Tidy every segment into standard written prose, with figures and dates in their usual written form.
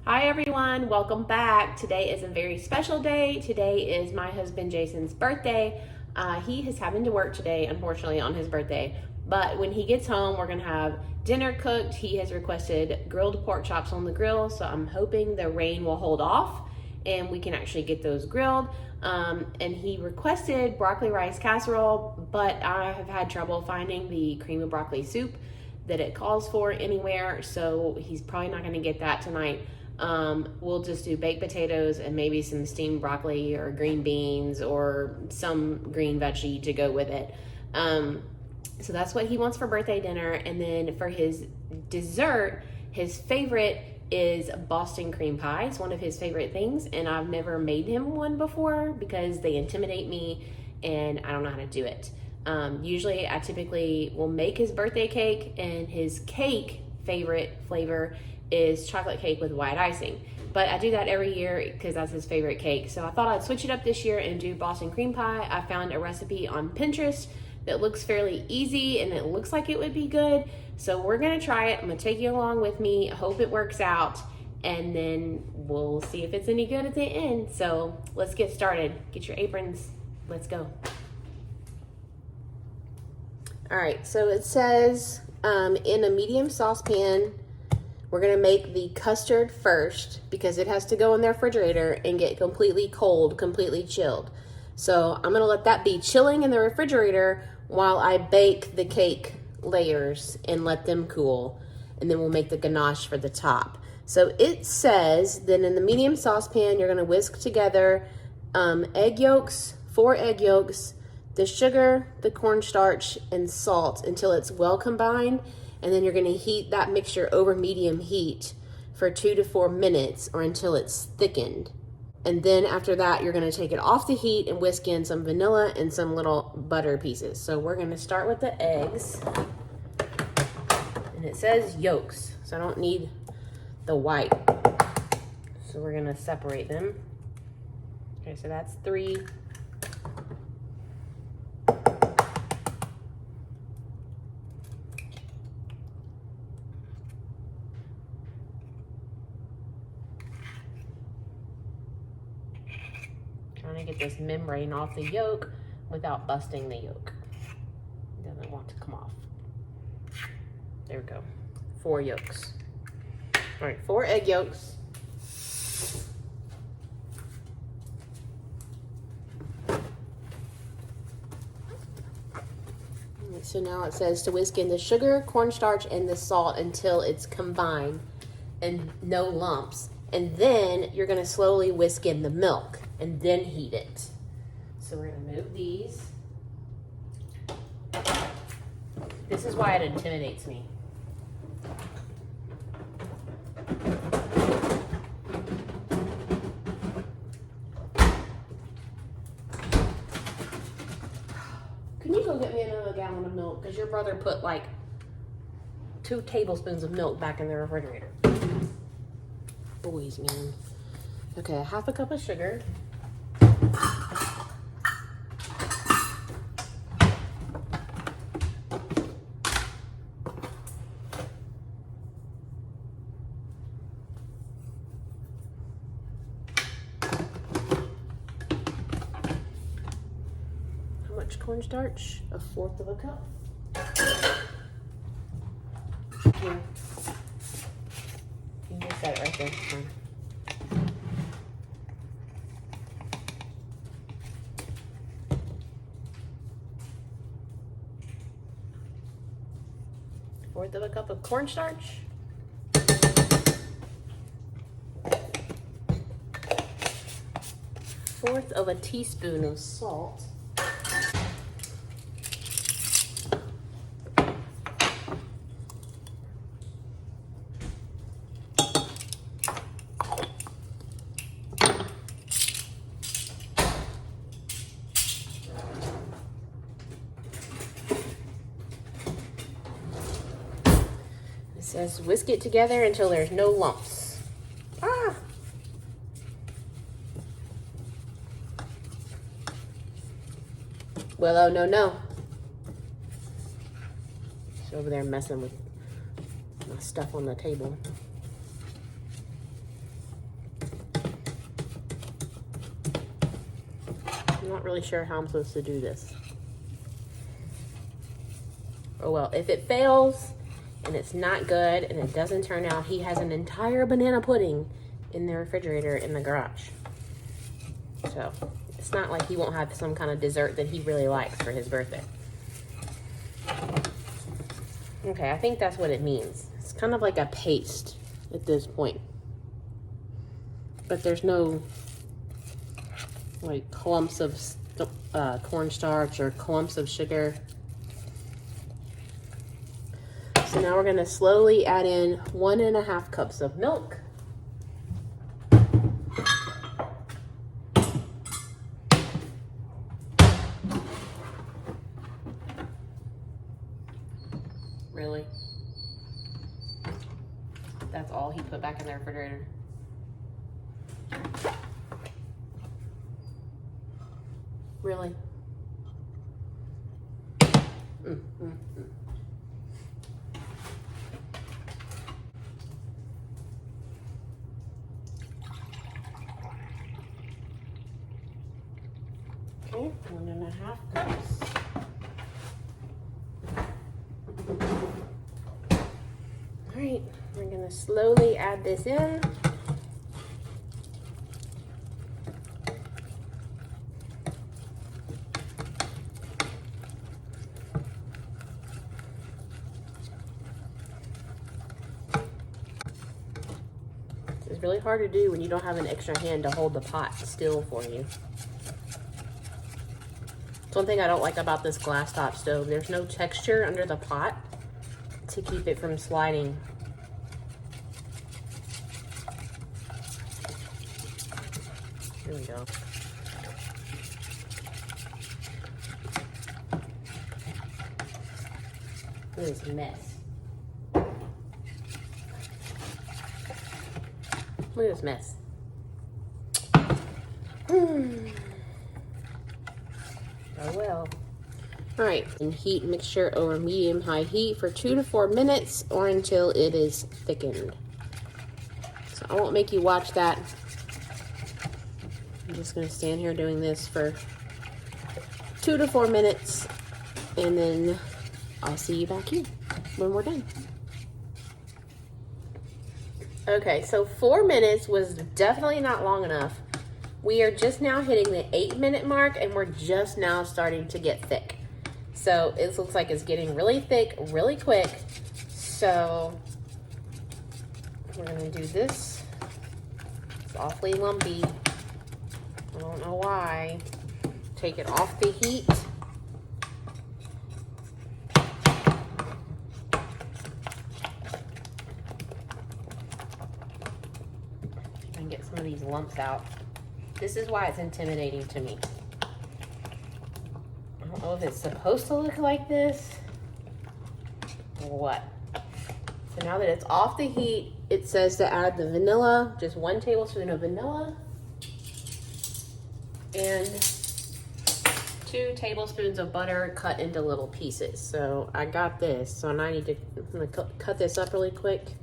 Hi everyone, welcome back. Today is a very special day. Today is my husband Jason's birthday. He is having to work today, unfortunately, on his birthday. But when he gets home, we're gonna have dinner cooked. He has requested grilled pork chops on the grill, so I'm hoping the rain will hold off and we can actually get those grilled. And he requested broccoli rice casserole, but I have had trouble finding the cream of broccoli soup that it calls for anywhere, so he's probably not gonna get that tonight. We'll just do baked potatoes and maybe some steamed broccoli or green beans or some green veggie to go with it. So that's what he wants for birthday dinner. And then for his dessert, his favorite is Boston cream pie. It's one of his favorite things, and I've never made him one before because they intimidate me and I don't know how to do it. Usually I typically will make his birthday cake, and his cake favorite flavor is chocolate cake with white icing. But I do that every year because that's his favorite cake. So I thought I'd switch it up this year and do Boston cream pie. I found a recipe on Pinterest that looks fairly easy and it looks like it would be good. So we're gonna try it. I'm gonna take you along with me. I hope it works out, and then we'll see if it's any good at the end. So let's get started. Get your aprons. Let's go. All right, so it says in a medium saucepan, we're gonna make the custard first because it has to go in the refrigerator and get completely cold, completely chilled. So I'm gonna let that be chilling in the refrigerator while I bake the cake layers and let them cool. And then we'll make the ganache for the top. So it says that in the medium saucepan, you're gonna whisk together egg yolks, 4 egg yolks, the sugar, the cornstarch, and salt until it's well combined. And then you're gonna heat that mixture over medium heat for 2 to 4 minutes or until it's thickened. And then after that, you're gonna take it off the heat and whisk in some vanilla and some little butter pieces. So we're gonna start with the eggs. And it says yolks, so I don't need the white. So we're gonna separate them. Okay, so that's 3. Trying to get this membrane off the yolk without busting the yolk. It doesn't want to come off. There we go. 4 yolks. All right, 4 egg yolks. So now it says to whisk in the sugar, cornstarch, and the salt until it's combined and no lumps. And then you're gonna slowly whisk in the milk and then heat it. So we're gonna move these. This is why it intimidates me. Can you go get me another gallon of milk? Because your brother put like 2 tablespoons of milk back in the refrigerator. Boys, man. Okay, 1/2 cup of sugar. How much cornstarch? 1/4 cup. Here. You can just set it right there. Fine. Fourth of a cup of cornstarch. Fourth of a teaspoon of salt. It says whisk it together until there's no lumps. Ah! Well, oh, no. She's over there messing with my stuff on the table. I'm not really sure how I'm supposed to do this. Oh well, if it fails and it's not good and it doesn't turn out, he has an entire banana pudding in the refrigerator in the garage. So it's not like he won't have some kind of dessert that he really likes for his birthday. Okay, I think that's what it means. It's kind of like a paste at this point. But there's no like clumps of cornstarch or clumps of sugar. So now we're gonna slowly add in 1.5 cups of milk. Really? That's all he put back in the refrigerator? Really? Okay, 1.5 cups. All right, we're gonna slowly add this in. It's really hard to do when you don't have an extra hand to hold the pot still for you. It's one thing I don't like about this glass top stove. There's no texture under the pot to keep it from sliding. Here we go. Look at this mess. Look at this mess. Oh well. All right, and heat mixture over medium-high heat for 2 to 4 minutes or until it is thickened. So I won't make you watch that. I'm just gonna stand here doing this for 2 to 4 minutes, and then I'll see you back here when we're done. Okay, so 4 minutes was definitely not long enough. We are just now hitting the 8-minute mark, and we're just now starting to get thick. So it looks like it's getting really thick really quick. So we're gonna do this. It's awfully lumpy. I don't know why. Take it off the heat. And get some of these lumps out. This is why it's intimidating to me. I don't know if it's supposed to look like this or what. So now that it's off the heat, it says to add the vanilla, just 1 tablespoon of vanilla, and 2 tablespoons of butter cut into little pieces. So I got this, so now I need to, I'm gonna cut this up really quick.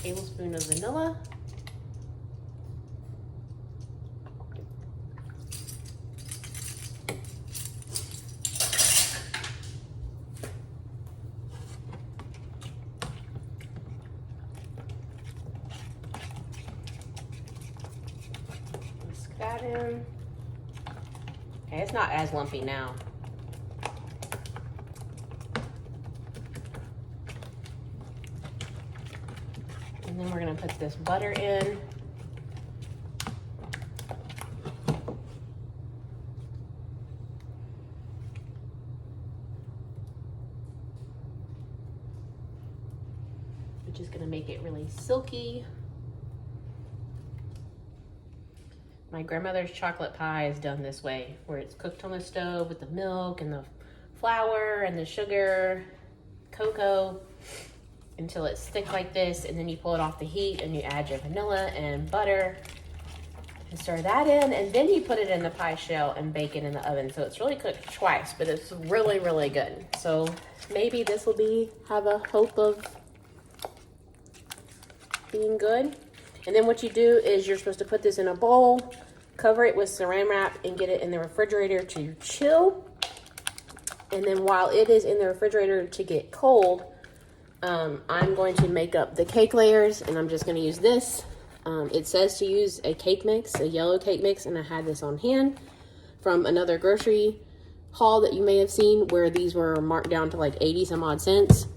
Tablespoon of vanilla. Whisk that in. Okay, it's not as lumpy now. And then we're gonna put this butter in. Which is gonna make it really silky. My grandmother's chocolate pie is done this way, where it's cooked on the stove with the milk and the flour and the sugar, cocoa, until it's thick like this, and then you pull it off the heat and you add your vanilla and butter and stir that in, and then you put it in the pie shell and bake it in the oven. So it's really cooked twice, but it's really, really good. So maybe this will have a hope of being good. And then what you do is you're supposed to put this in a bowl, cover it with saran wrap, and get it in the refrigerator to chill. And then while it is in the refrigerator to get cold, I'm going to make up the cake layers, and I'm just going to use this. It says to use a cake mix, a yellow cake mix, and I had this on hand from another grocery haul that you may have seen where these were marked down to like 80 some odd cents.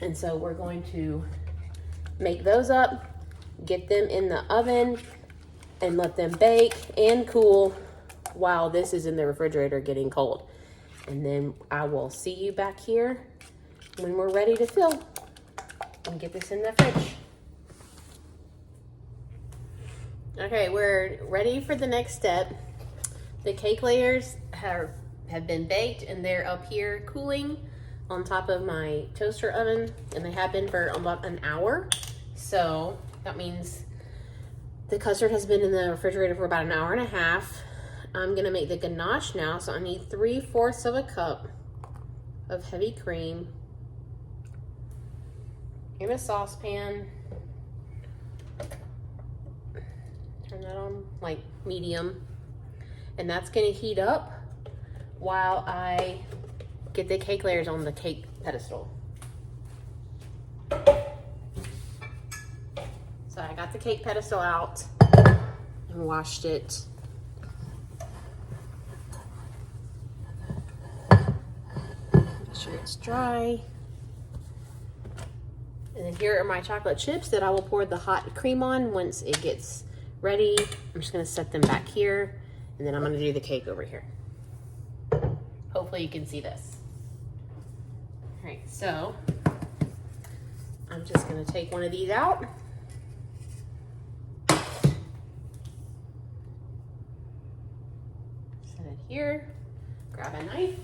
And so we're going to make those up, get them in the oven, and let them bake and cool while this is in the refrigerator getting cold. And then I will see you back here when we're ready to fill and get this in the fridge. Okay, we're ready for the next step. The cake layers have been baked, and they're up here cooling on top of my toaster oven, and they have been for about an hour. So that means the custard has been in the refrigerator for about an hour and a half. I'm gonna make the ganache now, so I need 3/4 of a cup of heavy cream in a saucepan. Turn that on like medium, and that's gonna heat up while I get the cake layers on the cake pedestal. So I got the cake pedestal out and washed it. Make sure it's dry. And then here are my chocolate chips that I will pour the hot cream on once it gets ready. I'm just gonna set them back here, and then I'm gonna do the cake over here. Hopefully you can see this. All right, so I'm just gonna take one of these out. Set it here, grab a knife.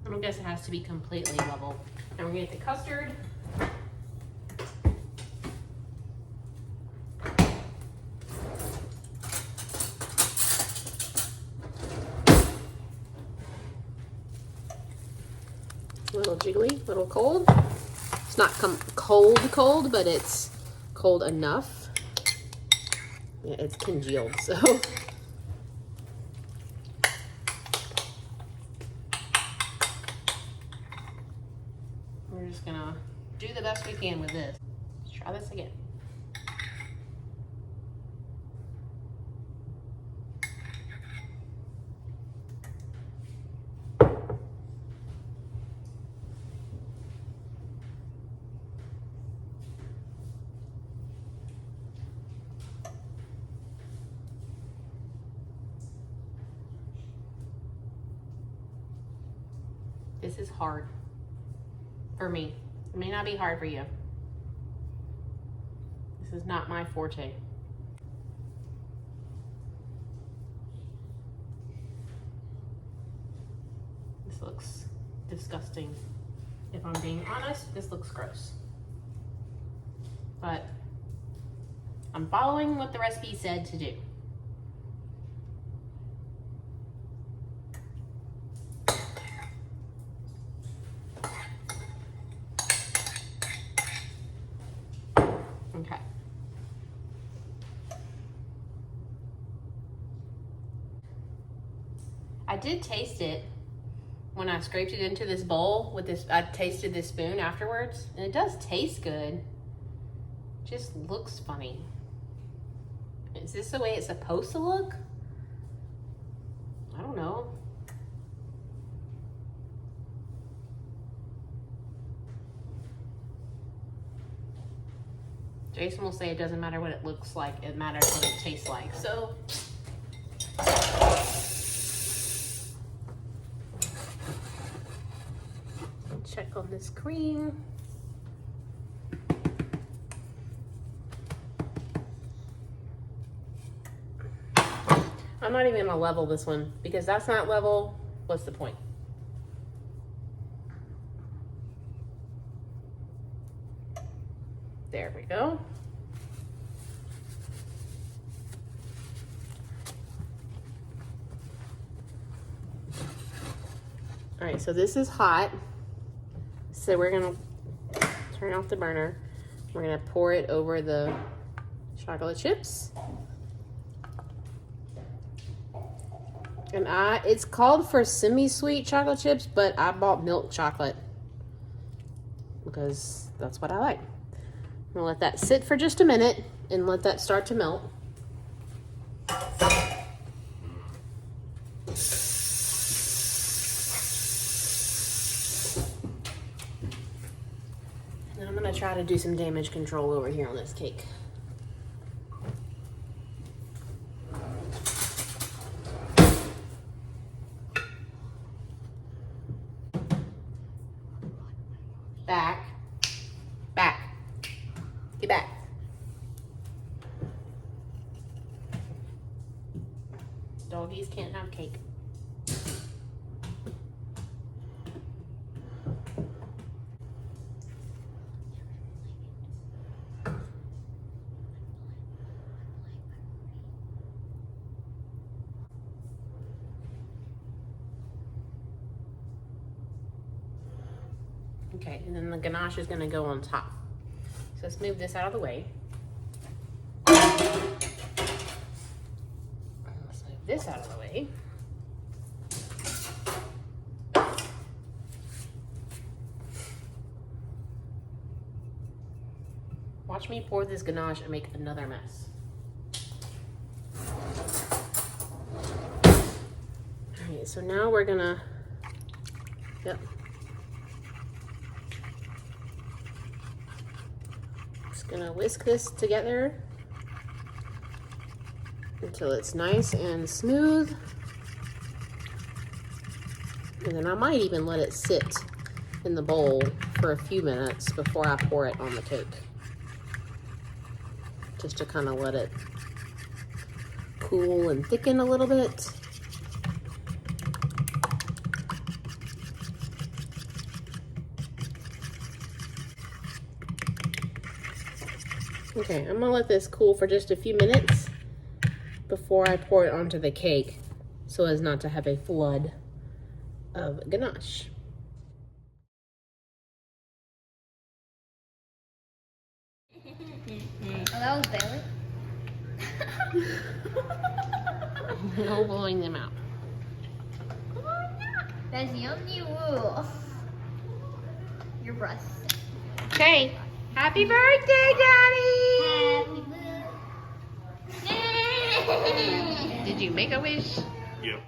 I guess it has to be completely level. Now we're gonna get the custard. A little jiggly, a little cold. It's not cold, but it's cold enough. Yeah, it's congealed, so. We're just gonna do the best we can with this. Let's try this again. This is hard for me. It may not be hard for you. This is not my forte. This looks disgusting. If I'm being honest, this looks gross. But I'm following what the recipe said to do. Okay. I did taste it when I scraped it into this bowl with this. I tasted this spoon afterwards, and it does taste good. It just looks funny. Is this the way it's supposed to look? don't know. Jason will say it doesn't matter what it looks like, it matters what it tastes like. So check on this cream. I'm not even gonna level this one because that's not level. What's the point? There we go. All right, so this is hot. So we're gonna turn off the burner. We're gonna pour it over the chocolate chips. And it's called for semi-sweet chocolate chips, but I bought milk chocolate because that's what I like. I'm gonna let that sit for just a minute and let that start to melt. And I'm gonna try to do some damage control over here on this cake. Back. Back. Get back. Doggies can't have cake. Okay, and then the ganache is gonna go on top. So let's move this out of the way. Let's move this out of the way. Watch me pour this ganache and make another mess. All right, so now we're gonna, yep. Gonna whisk this together until it's nice and smooth, and then I might even let it sit in the bowl for a few minutes before I pour it on the cake, just to kind of let it cool and thicken a little bit. Okay, I'm gonna let this cool for just a few minutes before I pour it onto the cake so as not to have a flood of ganache. Oh, that was Bailey. No blowing them out. That's yummy woo. Your breath. Okay, happy birthday, Daddy! Happy birthday. Did you make a wish? Yep.